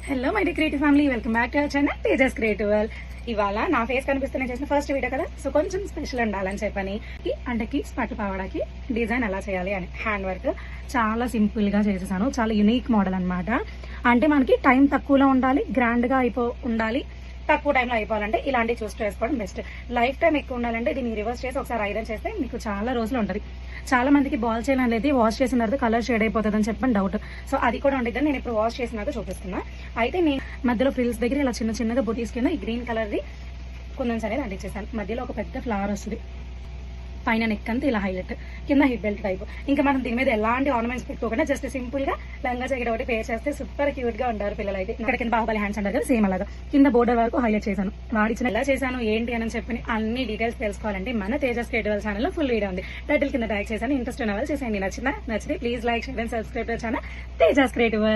Hello my dear creative family, welcome back to our channel Tejas creative world. ఇవాళ నా face కనిపిస్తున్న చేసిన first video కదా, సో కొంచెం స్పెషల్ ఉండాలని చెప్పని అంటే కిడ్స్ పట్టు పావడానికి డిజైన్ ఎలా చేయాలి అని హ్యాండ్ వర్క్ చాలా సింపుల్ గా చేసేసాను. చాలా యునిక్ మోడల్ అన్నమాట. అంటే మనకి టైం తక్కువలో ఉండాలి, గ్రాండ్ గా ఉండాలి, తక్కువ టైంలో అయిపోవాలంటే ఇలాంటివి చూస్ చేసుకోవడం బెస్ట్. లైఫ్ టైం ఎక్కువ ఉండాలంటే దీన్ని రివర్స్ చేసి ఒకసారి ఐరన్ చేస్తే మీకు చాలా రోజులు ఉంటుంది. చాలా మందికి బాల్ చైన్ అనేది వాష్ చేసిన తర్వాత కలర్ షేడ్ అయిపోతుంది అని చెప్పని డౌట్. సో అది కూడా ఉండేదని నేను ఇప్పుడు వాష్ చేసినాక చూపిస్తున్నా. అయితే నేను మధ్యలో ఫ్రిల్స్ దగ్గర ఇలా చిన్న చిన్నగా బుటీస్ కింద ఈ గ్రీన్ కలర్ది కొంచెం అనేది అంటించేసాను. మధ్యలో ఒక పెద్ద ఫ్లవర్ వస్తుంది, పైన నెక్ అంతా ఇలా హైలైట్, కింద హిప్ బెల్ట్ టైప్. ఇంకా మనం దీని మీద ఎలాంటి ఆర్నమెంట్స్ పెట్టుకోకుండా జస్ట్ సింపుల్ గా లంగా జాకెట్ ఒకటి పేర్ చేస్తే సూపర్ క్యూట్ గా ఉంటారు పిల్లలు. అయితే ఇక్కడ కింద బాహుబలి హ్యాండ్స్ అంటారు కదా, సేమ్ అలాగా కింద బోర్డర్ వరకు హైలైట్ చేశాను. వాడిచిన ఎలా చేశాను ఏంటి అని చెప్పి అన్ని డీటెయిల్స్ తెలుసుకోవాలంటే మన తేజస్ క్రియేటివ్ ఛానల్ లో ఫుల్ వీడియో ఉంది. టైటిల్ కింద ట్యాగ్ చేశాను. ఇంట్రెస్ట్ ఉన్న వాళ్ళు చేసేయండి. నచ్చితే please like, share and subscribe channel Tejas creative.